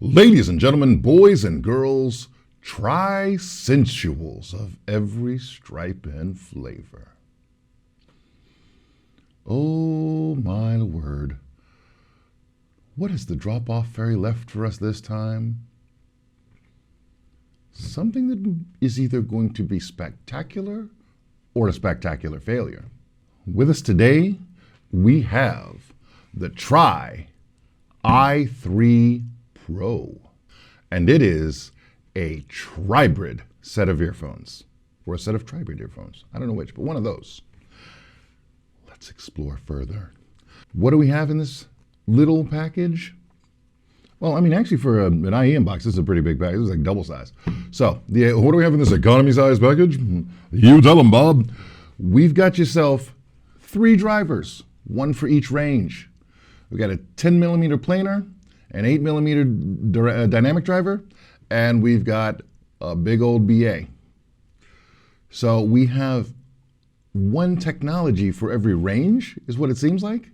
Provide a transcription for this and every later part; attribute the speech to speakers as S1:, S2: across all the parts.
S1: Ladies and gentlemen, boys and girls, tri-sensuals of every stripe and flavor. Oh my word. What has the drop-off ferry left for us this time? Something that is either going to be spectacular or a spectacular failure. With us today, we have the Tri i3 Pro, and it is a tribrid set of earphones, or a set of tribrid earphones. I don't know which, but one of those. Let's explore further. What do we have in this little package? Well, I mean, actually for an IEM box, this is a pretty big package. This is like double size. So, what do we have in this economy size package? You tell them, Bob. We've got yourself 3 drivers, one for each range. We've got a 10 millimeter planar, an 8 millimeter dynamic driver, and we've got a big old BA. So we have one technology for every range, is what it seems like.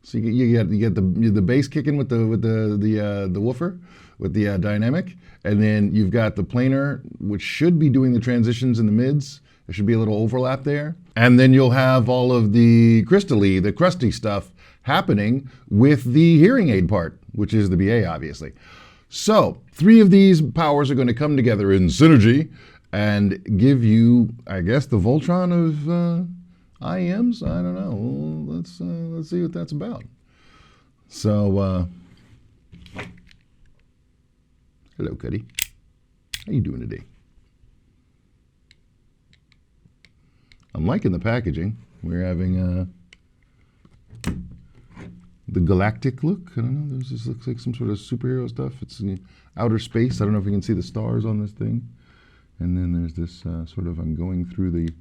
S1: So you get the bass kicking with the woofer, with the dynamic, and then you've got the planar, which should be doing the transitions in the mids. There should be a little overlap there, and then you'll have all of the crystally, the crusty stuff happening with the hearing aid part, which is the BA, obviously. So 3 of these powers are going to come together in synergy and give you, I guess, the Voltron of IEMs. I don't know. Well, let's see what that's about. So, hello, Cuddy. How you doing today? I'm liking the packaging. We're having the galactic look. I don't know. This looks like some sort of superhero stuff. It's in outer space. I don't know if you can see the stars on this thing. And then there's this sort of, I'm going through the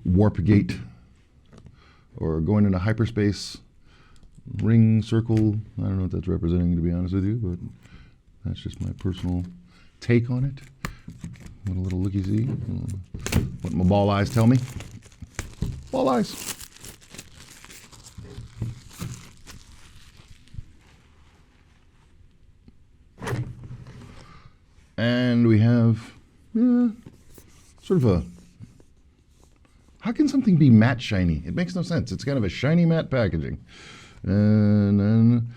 S1: warp gate, or going into hyperspace ring circle. I don't know what that's representing, to be honest with you, but that's just my personal take on it. What a little looky-see. What my ball eyes tell me. Ball eyes. And we have, sort of a, how can something be matte shiny? It makes no sense. It's kind of a shiny matte packaging. And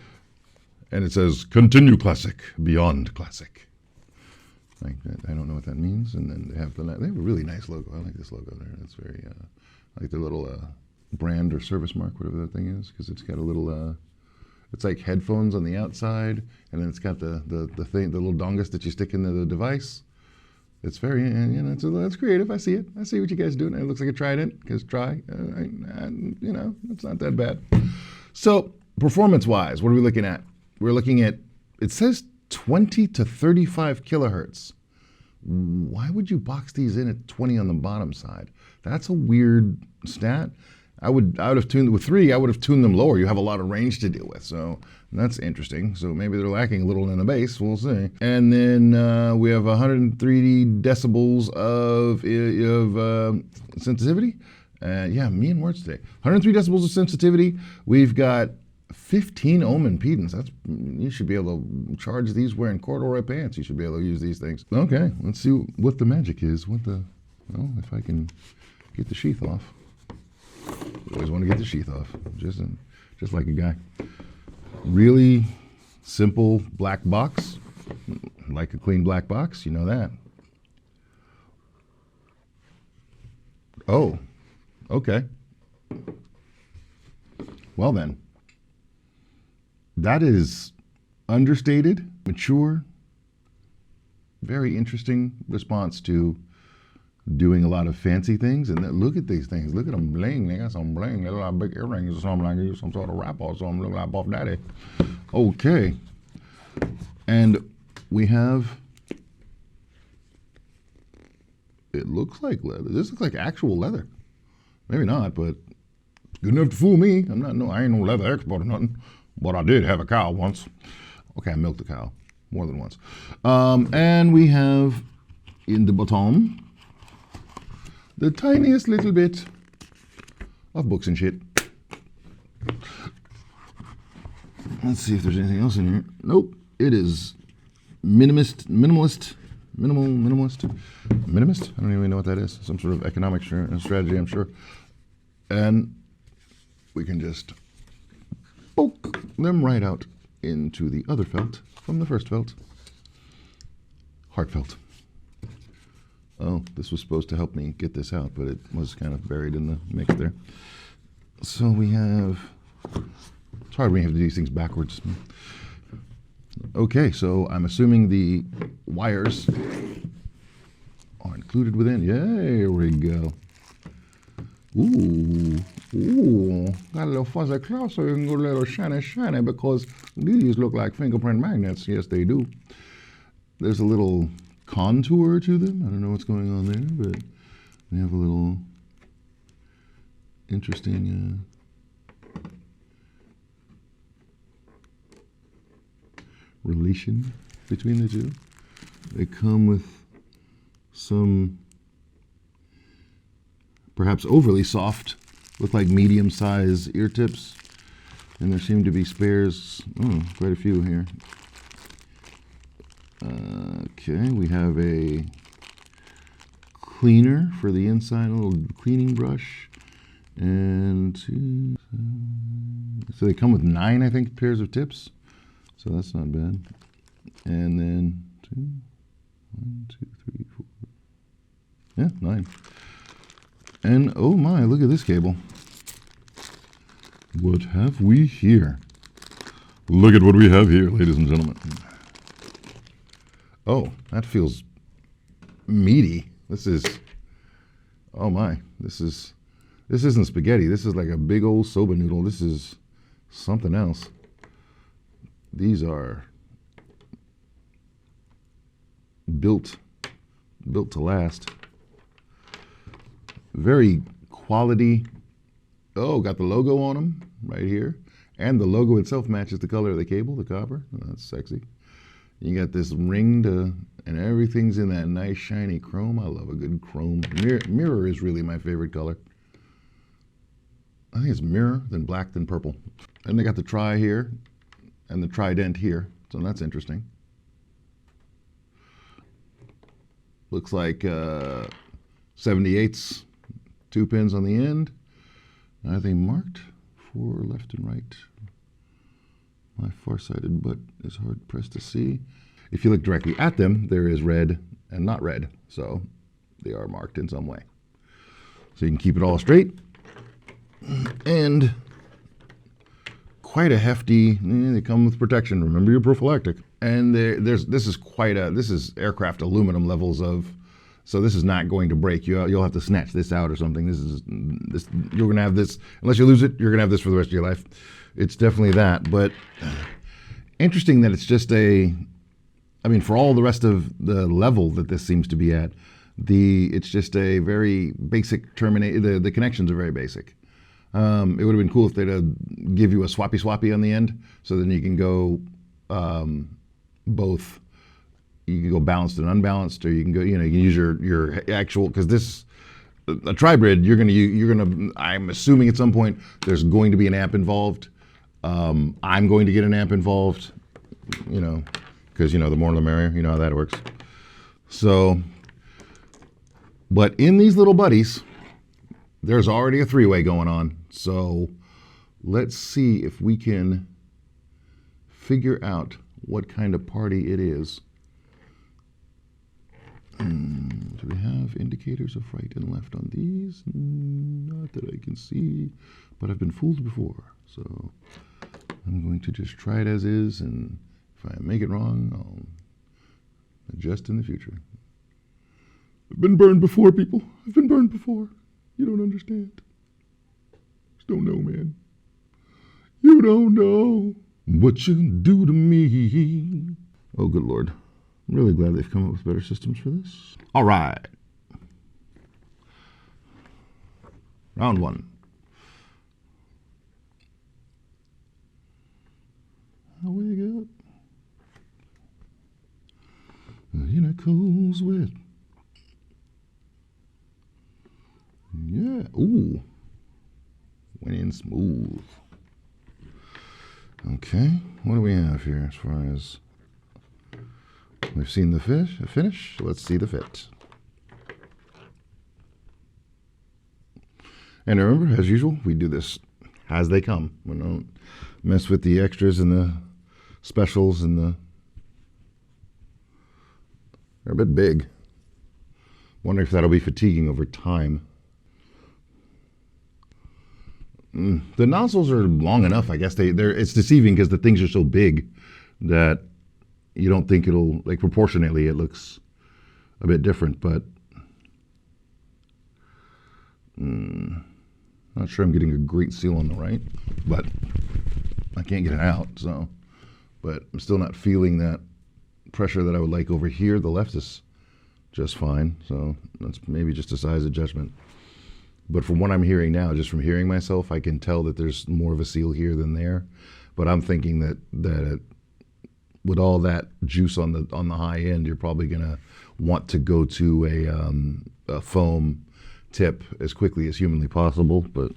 S1: it says, continue classic, beyond classic. Like that. I don't know what that means. And then they have a really nice logo. I like this logo there. It's very, I like their little brand or service mark, whatever that thing is, because it's got a little, it's like headphones on the outside, and then it's got the thing, the little dongus that you stick into the device. It's very, that's creative. I see it. I see what you guys are doing. It looks like a Trident, because it's not that bad. So, performance-wise, what are we looking at? We're looking at, it says 20 to 35 kilohertz. Why would you box these in at 20 on the bottom side? That's a weird stat. I would have tuned, with 3, I would have tuned them lower. You have a lot of range to deal with, so that's interesting. So maybe they're lacking a little in the bass, we'll see. And then we have 103 decibels of sensitivity. Yeah, me and words today. 103 decibels of sensitivity. We've got 15 ohm impedance. You should be able to charge these wearing corduroy pants. You should be able to use these things. Okay, let's see what the magic is. Well, if I can get the sheath off. You always want to get the sheath off, just like a guy. Really simple black box, like a clean black box, you know that. Oh, okay. Well then, that is understated, mature, very interesting response to doing a lot of fancy things. And then look at these things. Look at them bling. They got some bling. They look like big earrings or something, like some sort of wrap or something. Look like Buff Daddy. Okay. And we have, it looks like leather. This looks like actual leather. Maybe not, but it's good enough to fool me. I ain't no leather expert or nothing, but I did have a cow once. Okay, I milked a cow more than once. And we have in the bottom, the tiniest little bit of books and shit. Let's see if there's anything else in here. Nope. It is minimalist. I don't even know what that is. Some sort of economic strategy, I'm sure. And we can just poke them right out into the other felt from the first felt. Heartfelt. Oh, this was supposed to help me get this out, but it was kind of buried in the mix there. So we have, it's hard when you have to do these things backwards. Okay, so I'm assuming the wires are included within. There we go. Ooh, got a little fuzzy cloth so you can go a little shiny because these look like fingerprint magnets. Yes, they do. There's a little contour to them. I don't know what's going on there, but they have a little interesting relation between the two. They come with some perhaps overly soft, look like medium-sized ear tips, and there seem to be spares, quite a few here. Okay, we have a cleaner for the inside, a little cleaning brush, and so they come with 9, I think, pairs of tips, so that's not bad. And then 1, 2, 3, 4, yeah, 9. And oh my, look at this cable. What have we here? Look at what we have here, ladies and gentlemen. Oh, that feels meaty. This is, oh my, this isn't spaghetti. This is like a big old soba noodle. This is something else. These are built to last. Very quality. Oh, got the logo on them right here. And the logo itself matches the color of the cable, the copper. Oh, that's sexy. You got this ring and everything's in that nice shiny chrome. I love a good chrome. Mirror is really my favorite color. I think it's mirror, then black, then purple. And they got the tri here and the trident here. So that's interesting. Looks like 78s. 2 pins on the end. Are they marked for left and right? My far-sighted butt is hard pressed to see. If you look directly at them, there is red and not red, so they are marked in some way. So you can keep it all straight. And quite a hefty, they come with protection. Remember your prophylactic. And this is aircraft aluminum levels of, so this is not going to break. You'll have to snatch this out or something. You're gonna have this, unless you lose it, you're gonna have this for the rest of your life. It's definitely that, but interesting that it's just for all the rest of the level that this seems to be at, it's just a very basic the connections are very basic. It would have been cool if they'd give you a swappy on the end, so then you can go both. You can go balanced and unbalanced, or you can go, you can use your actual, because this, a tri-brid, you're gonna, I'm assuming at some point there's going to be an amp involved. I'm going to get an amp involved, because, the more the merrier, you know how that works. So, but in these little buddies, there's already a 3-way going on. So let's see if we can figure out what kind of party it is. Do we have indicators of right and left on these? Not that I can see, but I've been fooled before. So I'm going to just try it as is, and if I make it wrong, I'll adjust in the future. I've been burned before, people. I've been burned before. You don't understand. Just don't know, man. You don't know what you do to me. Oh, good Lord. I'm really glad they've come up with better systems for this. All right. Round 1. Wake up. In a cold sweat. Yeah. Ooh. Went in smooth. Okay. What do we have here as far as We've seen the finish. Let's see the fit. And remember, as usual, we do this as they come. We don't mess with the extras and the specials and they're a bit big. Wonder if that'll be fatiguing over time. The nozzles are long enough. I guess it's deceiving because the things are so big that you don't think it'll, like, proportionately it looks a bit different, but not sure I'm getting a great seal on the right, but I can't get it out, so, but I'm still not feeling that pressure that I would like over here. The left is just fine, so that's maybe just a size adjustment. But from what I'm hearing now, just from hearing myself, I can tell that there's more of a seal here than there. But I'm thinking that with all that juice on the high end, you're probably gonna want to go to a foam tip as quickly as humanly possible. But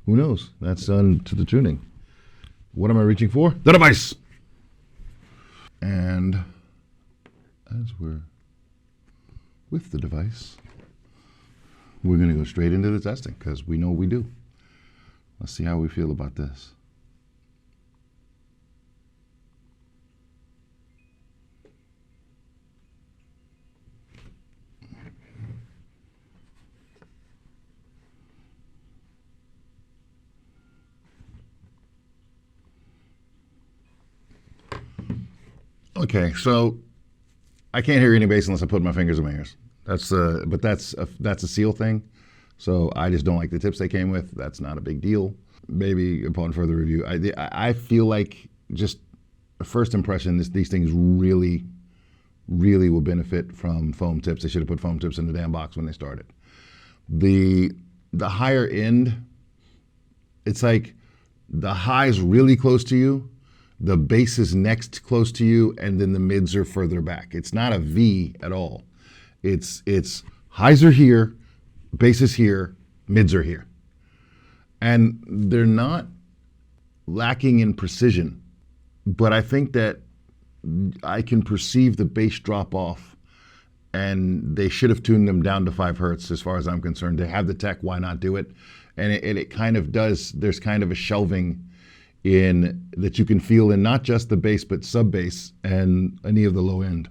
S1: who knows? That's done to the tuning. What am I reaching for? The device. And as we're with the device, we're going to go straight into the testing because we know what we do. Let's see how we feel about this. Okay, so I can't hear any bass unless I put my fingers in my ears. But that's a seal thing. So I just don't like the tips they came with. That's not a big deal. Maybe upon further review, I feel like just a first impression, these things really will benefit from foam tips. They should have put foam tips in the damn box when they started. The higher end, it's like the high's really close to you, the bass is next close to you, and then the mids are further back. It's not a V at all. It's highs are here, bass is here, mids are here. And they're not lacking in precision, but I think that I can perceive the bass drop off, and they should have tuned them down to 5 hertz as far as I'm concerned. They have the tech, why not do it? And it kind of does, there's kind of a shelving in that you can feel in not just the bass, but sub bass and any of the low end.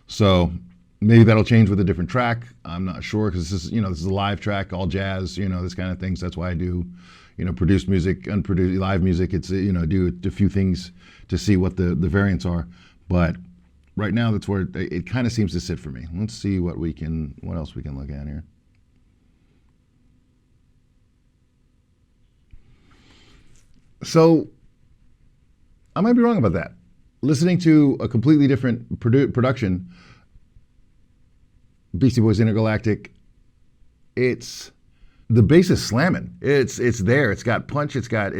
S1: So maybe that'll change with a different track. I'm not sure because this is a live track, all jazz, this kind of things. That's why I do, produced music, unproduced live music. It's do a few things to see what the variants are. But right now, that's where it kind of seems to sit for me. Let's see what else we can look at here. So I might be wrong about that. Listening to a completely different production, Beastie Boys Intergalactic, the bass is slamming. It's there. It's got punch. It's got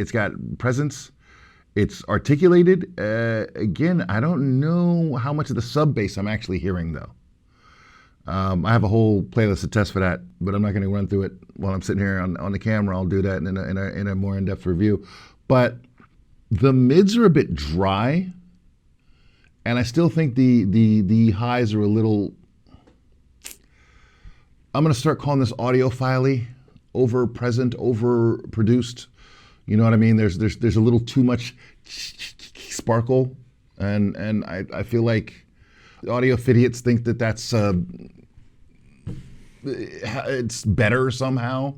S1: presence. It's articulated. Again, I don't know how much of the sub bass I'm actually hearing though. I have a whole playlist of tests for that, but I'm not going to run through it while I'm sitting here on the camera. I'll do that in a more in-depth review. But the mids are a bit dry, and I still think the highs are a little. I'm going to start calling this audiophile-y, over-present, over-produced. You know what I mean? There's a little too much sparkle, and I feel like audiophidiacs think that that's it's better somehow.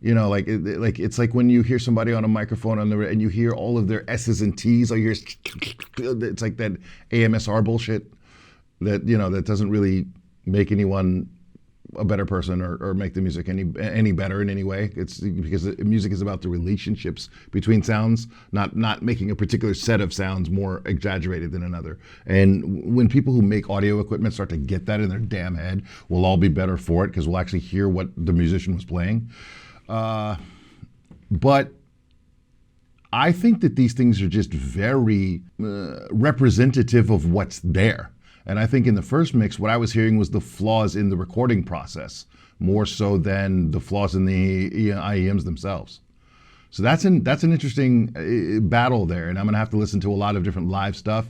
S1: It's like when you hear somebody on a microphone and you hear all of their S's and T's. All you hear, it's like that AMSR bullshit that doesn't really make anyone a better person or make the music any better in any way. It's because music is about the relationships between sounds, not making a particular set of sounds more exaggerated than another. And when people who make audio equipment start to get that in their damn head, we'll all be better for it because we'll actually hear what the musician was playing. But I think that these things are just very representative of what's there. And I think in the first mix, what I was hearing was the flaws in the recording process, more so than the flaws in the IEMs themselves. So that's an interesting battle there, and I'm gonna have to listen to a lot of different live stuff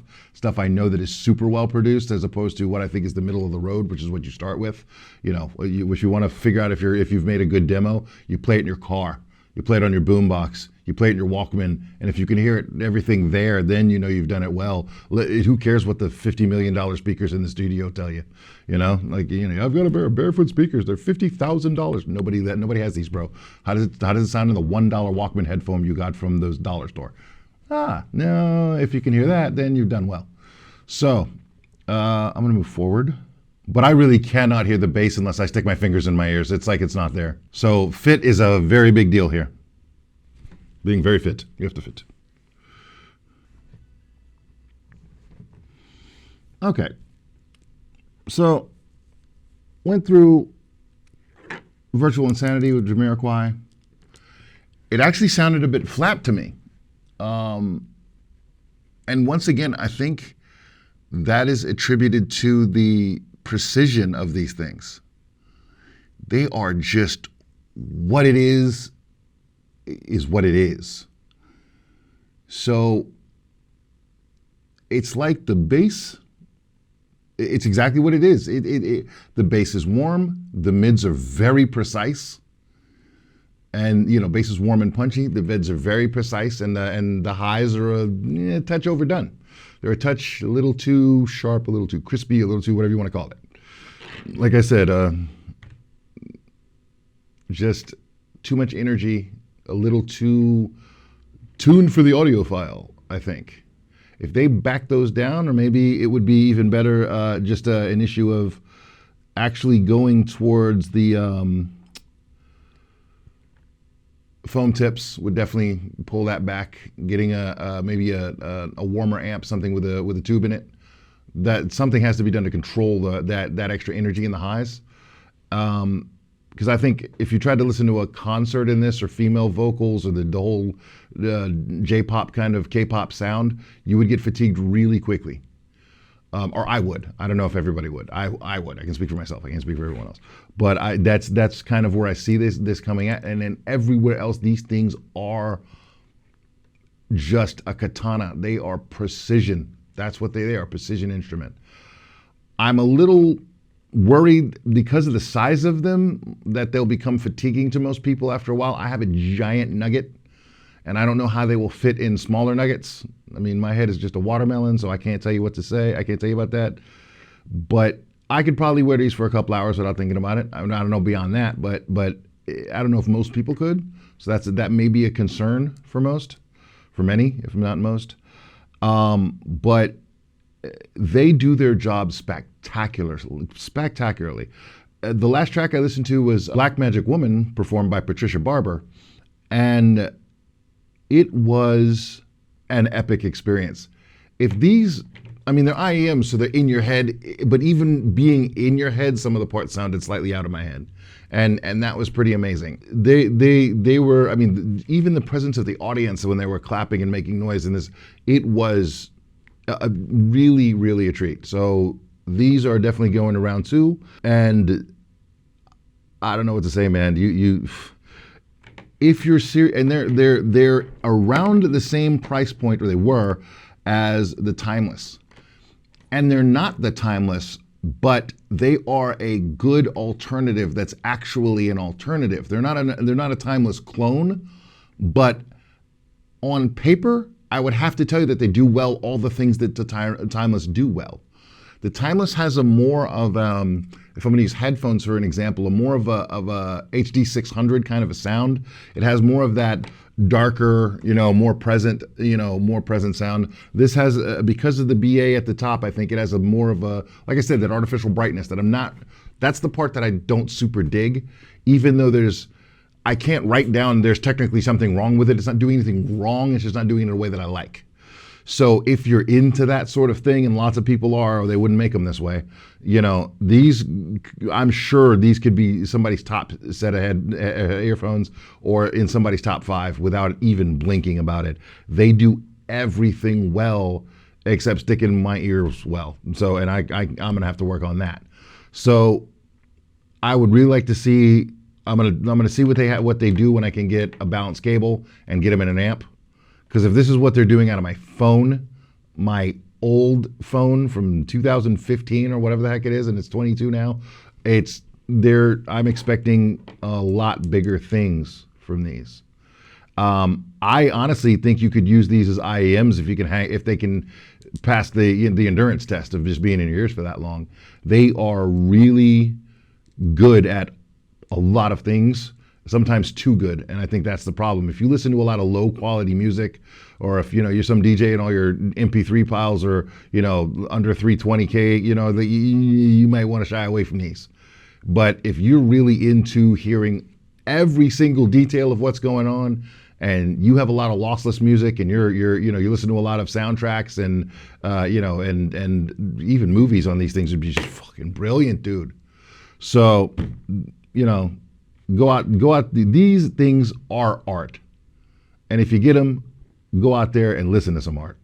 S1: I know that is super well produced, as opposed to what I think is the middle of the road, which is what you start with. Which you want to figure out if you've made a good demo, you play it in your car, you play it on your boombox, you play it in your Walkman, and if you can hear it, everything there, then you know you've done it well. Who cares what the $50 million speakers in the studio tell you? I've got a pair of barefoot speakers. They're $50,000. Nobody has these, bro. How does it sound in the $1 Walkman headphone you got from those dollar store? No. If you can hear that, then you've done well. So I'm gonna move forward. But I really cannot hear the bass unless I stick my fingers in my ears. It's like it's not there. So fit is a very big deal here. Being very fit. You have to fit. Okay. So went through Virtual Insanity with Jamiroquai. It actually sounded a bit flat to me. And once again, I think that is attributed to the precision of these things. They are just what it is what it is. So it's like the bass, it's exactly what it is. The bass is warm, the mids are very precise, and bass is warm and punchy. The mids are very precise, and the highs are a touch overdone. They're a touch, a little too sharp, a little too crispy, a little too whatever you want to call it. Like I said, just too much energy, a little too tuned for the audiophile, I think. If they back those down, or maybe it would be even better, just an issue of actually going towards the foam tips would definitely pull that back. Getting maybe a warmer amp, something with a tube in it. That something has to be done to control that extra energy in the highs. Because I think if you tried to listen to a concert in this, or female vocals, or the whole J-pop kind of K-pop sound, you would get fatigued really quickly. Or I would. I don't know if everybody would. I would. I can speak for myself. I can't speak for everyone else. But that's kind of where I see this coming at. And then everywhere else, these things are just a katana. They are precision. That's what they are, precision instrument. I'm a little worried because of the size of them that they'll become fatiguing to most people after a while. I have a giant nugget, and I don't know how they will fit in smaller nuggets. I mean, my head is just a watermelon, so I can't tell you what to say. I can't tell you about that. But I could probably wear these for a couple hours without thinking about it. I don't know beyond that, but I don't know if most people could. So that may be a concern for many, if not most. But they do their job spectacularly. The last track I listened to was Black Magic Woman, performed by Patricia Barber, and it was an epic experience. If these, I mean, they're IEMs, so they're in your head, but even being in your head, some of the parts sounded slightly out of my head. And that was pretty amazing. They were, I mean, even the presence of the audience when they were clapping and making noise in this, it was really, really a treat. So these are definitely going to round 2, and I don't know what to say, man. If you're serious, and they're around the same price point, or they were, as the Timeless, and they're not the Timeless, but they are a good alternative. That's actually an alternative. They're not a Timeless clone, but on paper, I would have to tell you that they do well all the things that the Timeless do well. The Timeless has a more of, if I'm going to use headphones for an example, more of a HD 600 kind of a sound. It has more of that darker, more present sound. This has, because of the BA at the top, I think it has a more of a, like I said, that artificial brightness that's the part that I don't super dig, even though I can't write down there's technically something wrong with it. It's not doing anything wrong. It's just not doing it in a way that I like. So if you're into that sort of thing, and lots of people are, or they wouldn't make them this way, these, I'm sure these could be somebody's top set of earphones, or in somebody's top 5 without even blinking about it. They do everything well except sticking my ears well. So, and I'm going to have to work on that. So I would really like to see I'm gonna see what they do when I can get a balanced cable and get them in an amp. Because if this is what they're doing out of my phone, my old phone from 2015 or whatever the heck it is, and it's 22 now, I'm expecting a lot bigger things from these. I honestly think you could use these as IEMs if they can pass the endurance test of just being in your ears for that long. They are really good at a lot of things, sometimes too good, and I think that's the problem. If you listen to a lot of low quality music, or if you're some DJ and all your MP3 files are under 320K, you might want to shy away from these. But if you're really into hearing every single detail of what's going on, and you have a lot of lossless music, and you listen to a lot of soundtracks and and even movies on these things, would be just fucking brilliant, dude. So go out. These things are art, and if you get them, go out there and listen to some art.